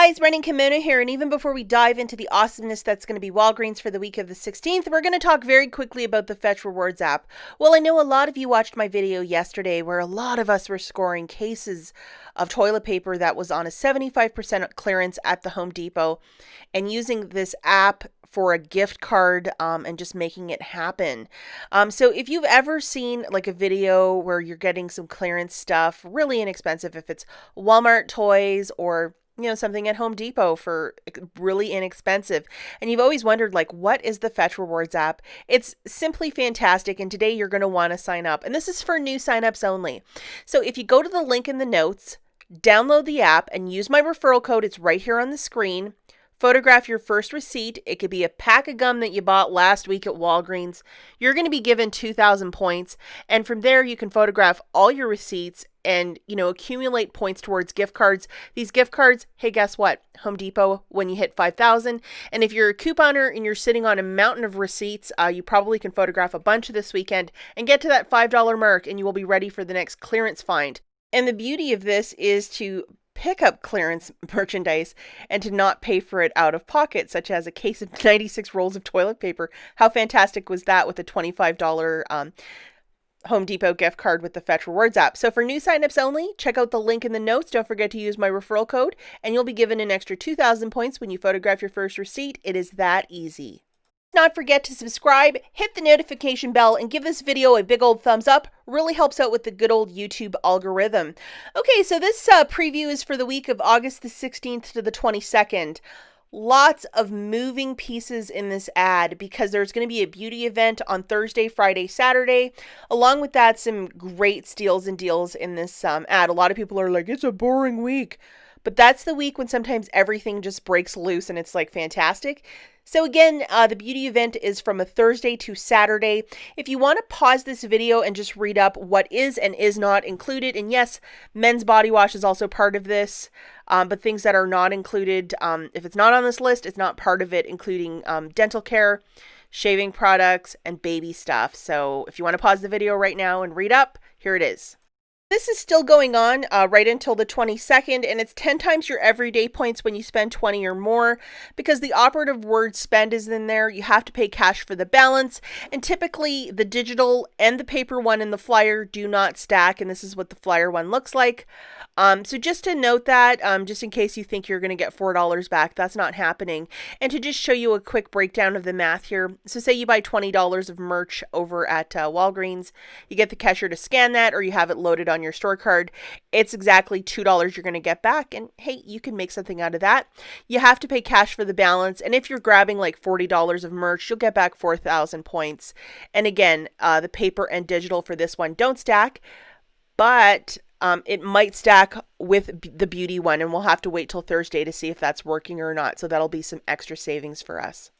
guys, running Kimono here, and even before we dive into the awesomeness that's going to be Walgreens for the week of the 16th, we're going to talk very quickly about the Fetch Rewards app. Well, I know a lot of you watched my video yesterday where a lot of us were scoring cases of toilet paper that was on a 75% clearance at the Home Depot and using this app for a gift card and just making it happen. So if you've ever seen like a video where you're getting some clearance stuff, really inexpensive, if it's Walmart toys or something at Home Depot for really inexpensive. And you've always wondered, like, what is the Fetch Rewards app? It's simply fantastic. And today you're going to want to sign up. And this is for new signups only. So if you go to the link in the notes, download the app and use my referral code, it's right here on the screen. Photograph your first receipt. It could be a pack of gum that you bought last week at Walgreens. You're going to be given 2,000 points. And from there, you can photograph all your receipts and, accumulate points towards gift cards. These gift cards, hey, guess what? Home Depot, when you hit 5,000. And if you're a couponer and you're sitting on a mountain of receipts, you probably can photograph a bunch this weekend and get to that $5 mark, and you will be ready for the next clearance find. And the beauty of this is to pick up clearance merchandise and to not pay for it out of pocket, such as a case of 96 rolls of toilet paper. How fantastic was that with a $25 Home Depot gift card with the Fetch Rewards app? So for new signups only, check out the link in the notes. Don't forget to use my referral code and you'll be given an extra 2,000 points when you photograph your first receipt. It is that easy. Not forget to subscribe, hit the notification bell, and give this video a big old thumbs up. Really helps out with the good old YouTube algorithm. Okay, so this preview is for the week of August the 16th to the 22nd. Lots of moving pieces in this ad because there's going to be a beauty event on Thursday, Friday, Saturday. Along with that, some great steals and deals in this ad. A lot of people are like, it's a boring week. But that's the week when sometimes everything just breaks loose and it's like fantastic. So again, the beauty event is from a Thursday to Saturday. If you want to pause this video and just read up what is and is not included, and yes, men's body wash is also part of this, but things that are not included, if it's not on this list, it's not part of it, including dental care, shaving products, and baby stuff. So if you want to pause the video right now and read up, here it is. This is still going on right until the 22nd, and it's 10 times your everyday points when you spend 20 or more. Because the operative word spend is in there, you have to pay cash for the balance, and typically the digital and the paper one in the flyer do not stack, and this is what the flyer one looks like. So just to note that, just in case you think you're going to get $4 back, that's not happening. And to just show you a quick breakdown of the math here, so say you buy $20 of merch over at Walgreens, you get the cashier to scan that, or you have it loaded on your store card, it's exactly $2 you're going to get back, and hey, you can make something out of that. You have to pay cash for the balance, and if you're grabbing like $40 of merch, you'll get back 4,000 points. And again, the paper and digital for this one don't stack, but it might stack with the beauty one, and we'll have to wait till Thursday to see if that's working or not. So that'll be some extra savings for us.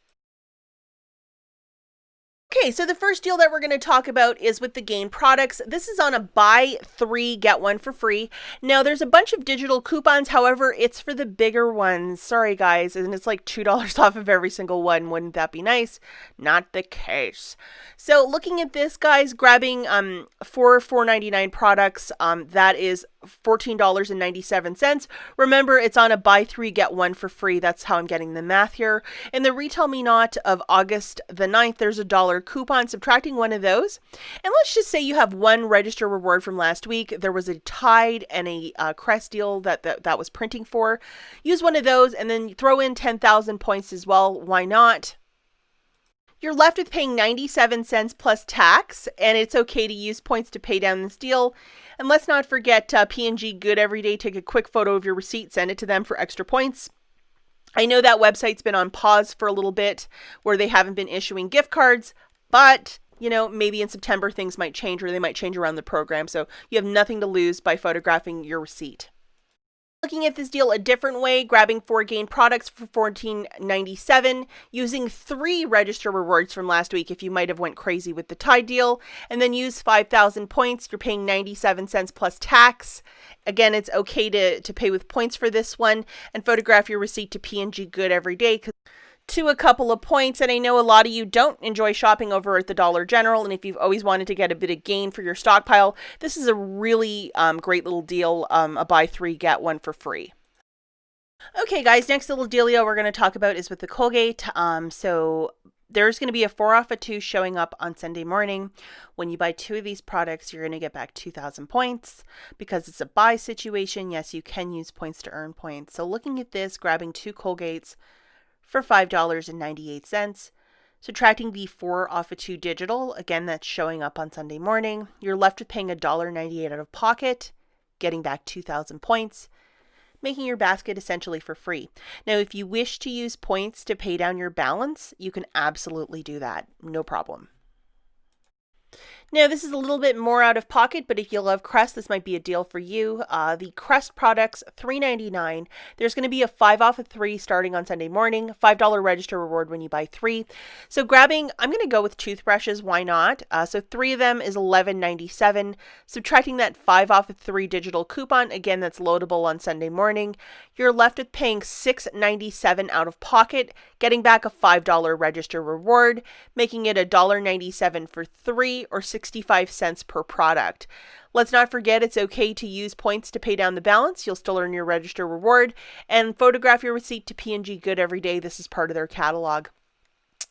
Okay, so the first deal that we're going to talk about is with the Gain products. This is on a buy 3, get 1 for free. Now, there's a bunch of digital coupons. However, it's for the bigger ones. Sorry, guys. And it's like $2 off of every single one. Wouldn't that be nice? Not the case. So looking at this, guys, grabbing 4 $4.99 products, that is $14.97. Remember, it's on a buy 3, get 1 for free. That's how I'm getting the math here. In the Retail Me Not of August the 9th, there's a $1 coupon, subtracting one of those. And let's just say you have one register reward from last week. There was a Tide and a Crest deal that was printing for. Use one of those and then throw in 10,000 points as well. Why not? You're left with paying 97 cents plus tax, and it's okay to use points to pay down this deal. And let's not forget P&G Good Every Day. Take a quick photo of your receipt, send it to them for extra points. I know that website's been on pause for a little bit where they haven't been issuing gift cards, but maybe in September things might change, or they might change around the program. So you have nothing to lose by photographing your receipt. Looking at this deal a different way, grabbing 4 Gain products for $14.97, using 3 register rewards from last week if you might have went crazy with the Tide deal, and then use 5,000 points. You're paying 97 cents plus tax. Again, it's okay to pay with points for this one, and photograph your receipt to P&G Good Every Day. To a couple of points, and I know a lot of you don't enjoy shopping over at the Dollar General, and if you've always wanted to get a bit of gain for your stockpile, this is a really great little deal, a buy 3, get 1 for free. Okay, guys, next little dealio we're going to talk about is with the Colgate. So there's going to be a 4 off of 2 showing up on Sunday morning. When you buy 2 of these products, you're going to get back 2,000 points. Because it's a buy situation, yes, you can use points to earn points. So looking at this, grabbing 2 Colgates for $5.98. Subtracting the 4 off of 2 digital, again, that's showing up on Sunday morning. You're left with paying $1.98 out of pocket, getting back 2,000 points, making your basket essentially for free. Now, if you wish to use points to pay down your balance, you can absolutely do that. No problem. Now, this is a little bit more out of pocket, but if you love Crest, this might be a deal for you. The Crest products, $3.99. There's going to be a 5 off of 3 starting on Sunday morning, $5 register reward when you buy 3. So grabbing, I'm going to go with toothbrushes, why not? So 3 of them is $11.97. Subtracting that 5 off of 3 digital coupon, again, that's loadable on Sunday morning. You're left with paying $6.97 out of pocket, getting back a $5 register reward, making it $1.97 for 3 or 65 cents per product. Let's not forget it's okay to use points to pay down the balance. You'll still earn your register reward, and photograph your receipt to P&G Good every day. This is part of their catalog.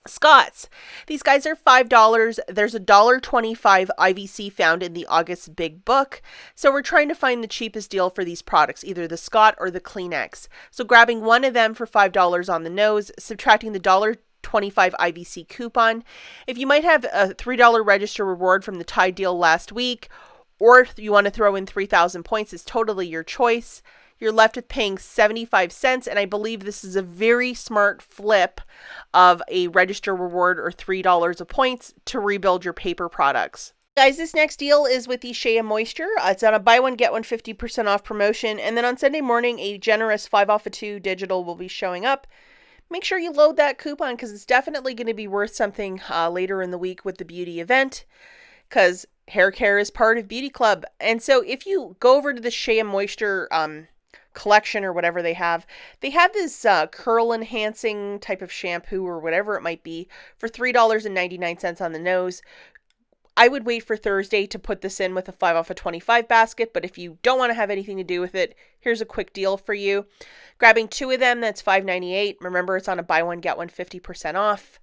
Scott's. These guys are $5. There's a $1.25 IVC found in the August Big Book. So we're trying to find the cheapest deal for these products, either the Scott or the Kleenex. So grabbing one of them for $5 on the nose, subtracting the $1.25 IVC coupon. If you might have a $3 register reward from the Tide deal last week, or if you want to throw in 3,000 points, it's totally your choice. You're left with paying 75 cents, and I believe this is a very smart flip of a register reward or $3 of points to rebuild your paper products. Guys, this next deal is with the Shea Moisture. It's on a buy one, get one 50% off promotion, and then on Sunday morning, a generous 5 off of 2 digital will be showing up. Make sure you load that coupon because it's definitely going to be worth something later in the week with the beauty event, because hair care is part of Beauty Club. And so if you go over to the Shea Moisture collection or whatever they have this curl enhancing type of shampoo or whatever it might be for $3.99 on the nose. I would wait for Thursday to put this in with a 5 off of 25 basket, but if you don't want to have anything to do with it, here's a quick deal for you. Grabbing 2 of them, that's $5.98. Remember, it's on a buy one, get one 50% off.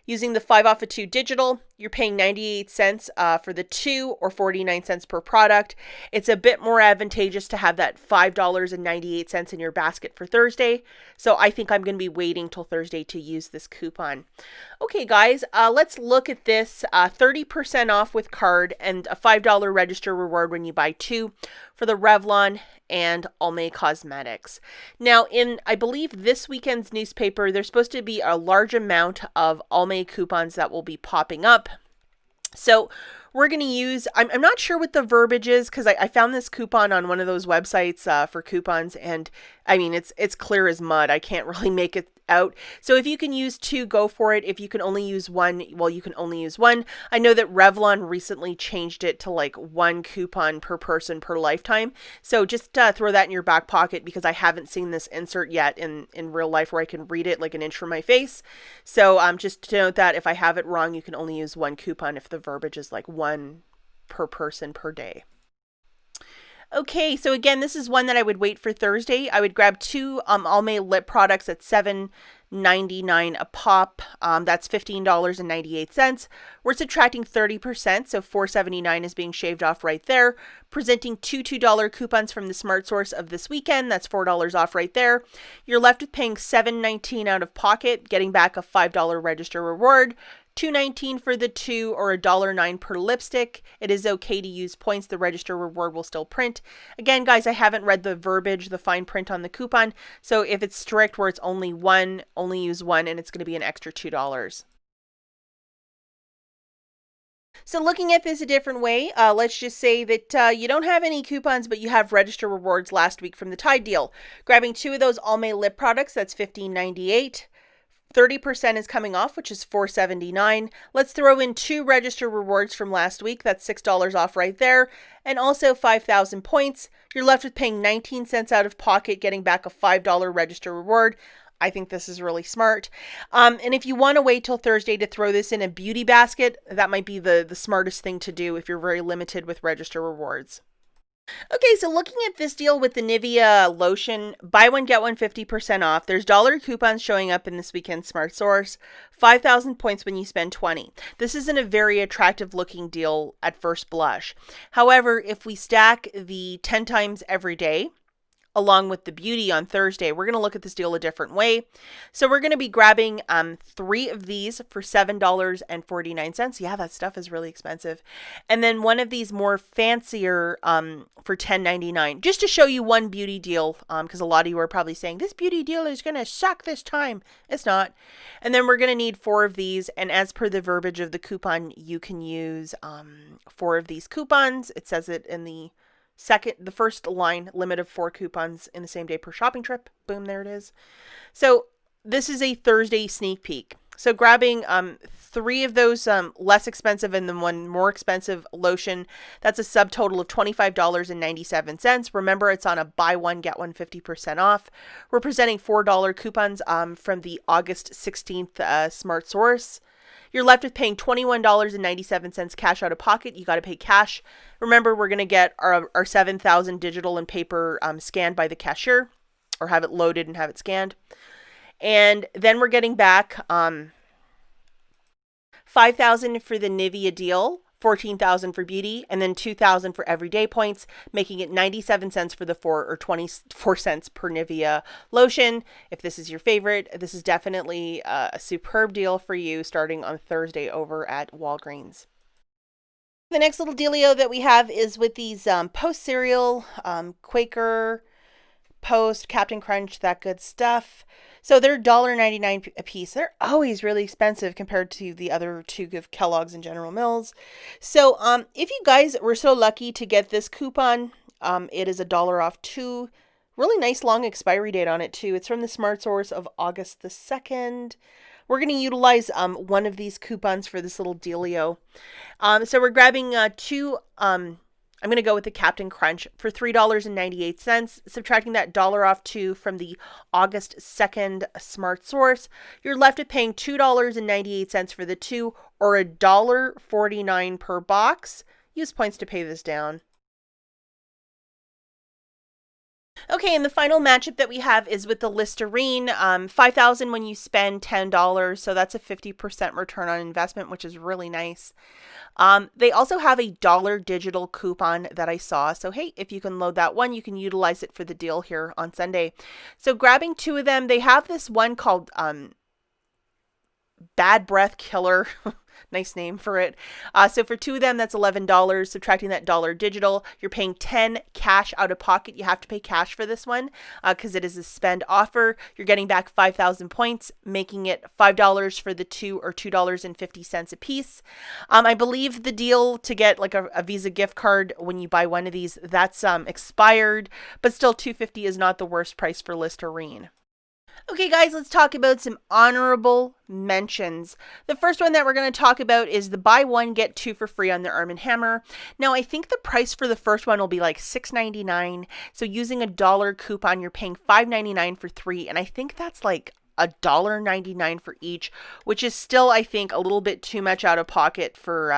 Using the 5 off of 2 digital, you're paying 98 cents for the 2 or 49 cents per product. It's a bit more advantageous to have that $5.98 in your basket for Thursday. So I think I'm going to be waiting till Thursday to use this coupon. Okay, guys, let's look at this 30% off with card and a $5 register reward when you buy 2 for the Revlon and Almay Cosmetics. Now, in, I believe, this weekend's newspaper, there's supposed to be a large amount of Almay coupons that will be popping up. So we're going to use, I'm not sure what the verbiage is because I found this coupon on one of those websites for coupons, and I mean, it's clear as mud. I can't really make it out. So if you can use 2, go for it. If you can only use 1, well, you can only use 1. I know that Revlon recently changed it to like 1 coupon per person per lifetime. So just throw that in your back pocket because I haven't seen this insert yet in real life where I can read it like an inch from my face. So just to note that if I have it wrong, you can only use 1 coupon if the verbiage is like 1 per person per day. Okay, so again, this is one that I would wait for Thursday. I would grab 2 Almay lip products at $7.99 a pop. That's $15.98. We're subtracting 30%, so $4.79 is being shaved off right there. Presenting 2 $2 coupons from the Smart Source of this weekend. That's $4 off right there. You're left with paying $7.19 out of pocket, getting back a $5 register reward. $2.19 for the 2 or $1.09 per lipstick. It is okay to use points. The register reward will still print. Again, guys, I haven't read the verbiage, the fine print on the coupon. So if it's strict where it's only 1, only use 1, and it's going to be an extra $2. So looking at this a different way, let's just say that you don't have any coupons, but you have register rewards last week from the Tide deal. Grabbing 2 of those Almay lip products, that's $15.98. 30% is coming off, which is $4.79. Let's throw in 2 register rewards from last week. That's $6 off right there. And also 5,000 points. You're left with paying 19 cents out of pocket, getting back a $5 register reward. I think this is really smart. And if you want to wait till Thursday to throw this in a beauty basket, that might be the smartest thing to do if you're very limited with register rewards. Okay, so looking at this deal with the Nivea lotion, buy one, get one 50% off. There's dollar coupons showing up in this weekend's Smart Source. 5,000 points when you spend 20. This isn't a very attractive looking deal at first blush. However, if we stack the 10 times every day, along with the beauty on Thursday, we're going to look at this deal a different way. So we're going to be grabbing 3 of these for $7.49. Yeah, that stuff is really expensive. And then one of these more fancier for $10.99, just to show you one beauty deal, because a lot of you are probably saying this beauty deal is going to suck this time. It's not. And then we're going to need 4 of these. And as per the verbiage of the coupon, you can use 4 of these coupons. It says it in the first line, limit of 4 coupons in the same day per shopping trip. Boom, there it is. So this is a Thursday sneak peek. So grabbing 3 of those less expensive and then one more expensive lotion, that's a subtotal of $25.97. Remember, it's on a buy one, get one 50% off. We're presenting $4 coupons from the August 16th Smart Source. You're left with paying $21.97 cash out of pocket. You got to pay cash. Remember, we're going to get our 7,000 digital and paper scanned by the cashier, or have it loaded and have it scanned. And then we're getting back $5,000 for the Nivea deal, $14,000 for beauty, and then $2,000 for everyday points, making it 97 cents for the 4 or 24 cents per Nivea lotion. If this is your favorite, this is definitely a superb deal for you starting on Thursday over at Walgreens. The next little dealio that we have is with these Post cereal, Quaker, Post, Captain Crunch, that good stuff. So they're $1.99 a piece. They're always really expensive compared to the other 2 of Kellogg's and General Mills. So if you guys were so lucky to get this coupon, it is $1 off 2. Really nice long expiry date on it too. It's from the Smart Source of August the 2nd. We're going to utilize one of these coupons for this little dealio. So we're grabbing 2... I'm going to go with the Captain Crunch for $3.98, subtracting that $1 off 2 from the August 2nd Smart Source. You're left with paying $2.98 for the 2, or $1.49 per box. Use points to pay this down. Okay, and the final matchup that we have is with the Listerine. $5,000 when you spend $10, so that's a 50% return on investment, which is really nice. They also have a dollar digital coupon that I saw. So, hey, if you can load that one, you can utilize it for the deal here on Sunday. So grabbing 2 of them, they have this one called Bad Breath Killer. Nice name for it. So for 2 of them, that's $11. Subtracting that dollar digital, you're paying $10 cash out of pocket. You have to pay cash for this one because it is a spend offer. You're getting back 5,000 points, making it $5 for the 2 or $2.50 a piece. I believe the deal to get like a Visa gift card when you buy one of these, that's expired, but still $2.50 is not the worst price for Listerine. Okay, guys, let's talk about some honorable mentions. The first one that we're going to talk about is the buy one, get 2 for free on the Arm & Hammer. Now, I think the price for the first one will be like $6.99. So using a dollar coupon, you're paying $5.99 for 3. And I think that's like $1.99 for each, which is still, I think, a little bit too much out of pocket for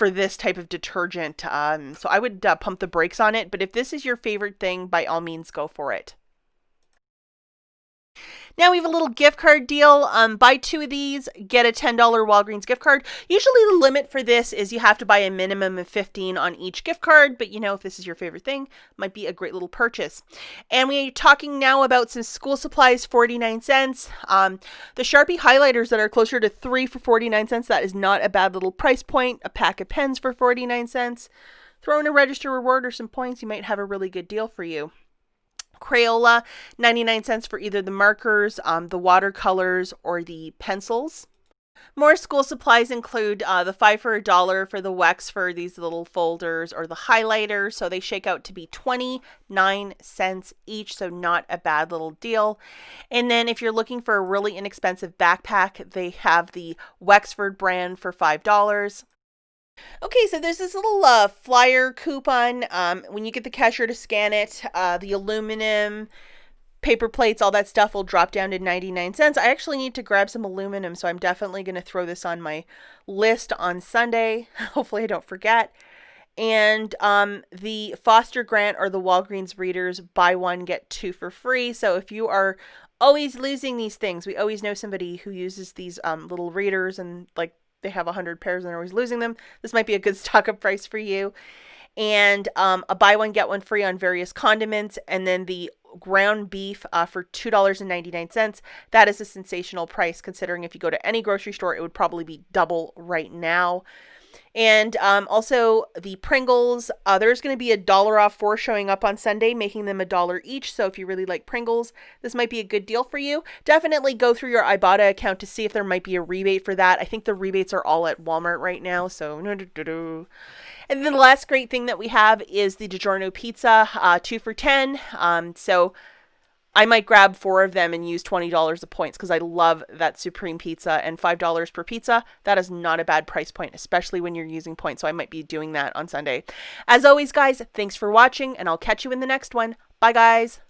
this type of detergent. So I would pump the brakes on it. But if this is your favorite thing, by all means, go for it. Now we have a little gift card deal. Buy 2 of these, get a $10 Walgreens gift card. Usually the limit for this is you have to buy a minimum of 15 on each gift card, but you know, if this is your favorite thing, might be a great little purchase. And we are talking now about some school supplies, 49 cents. The Sharpie highlighters that are closer to 3 for 49 cents, that is not a bad little price point. A pack of pens for 49 cents. Throw in a register reward or some points, you might have a really good deal for you. Crayola, 99 cents for either the markers, the watercolors, or the pencils. More school supplies include the 5 for $1 for the wax for these little folders or the highlighter. So they shake out to be 29 cents each. So not a bad little deal. And then if you're looking for a really inexpensive backpack, they have the Wexford brand for $5. Okay, so there's this little flyer coupon. When you get the cashier to scan it, the aluminum, paper plates, all that stuff will drop down to 99 cents. I actually need to grab some aluminum, so I'm definitely going to throw this on my list on Sunday. Hopefully I don't forget. And the Foster Grant or the Walgreens readers, buy one, get two for free. So if you are always losing these things, we always know somebody who uses these little readers and like they have 100 pairs and they're always losing them. This might be a good stock up price for you. And a buy one, get one free on various condiments. And then the ground beef for $2.99. That is a sensational price considering if you go to any grocery store, it would probably be double right now. And also the Pringles, there's going to be $1 off 4 showing up on Sunday, making them $1 each. So if you really like Pringles, this might be a good deal for you. Definitely go through your Ibotta account to see if there might be a rebate for that. I think the rebates are all at Walmart right now. So, and then the last great thing that we have is the DiGiorno pizza, 2 for $10. So I might grab 4 of them and use $20 of points because I love that supreme pizza, and $5 per pizza. That is not a bad price point, especially when you're using points. So I might be doing that on Sunday. As always, guys, thanks for watching and I'll catch you in the next one. Bye, guys.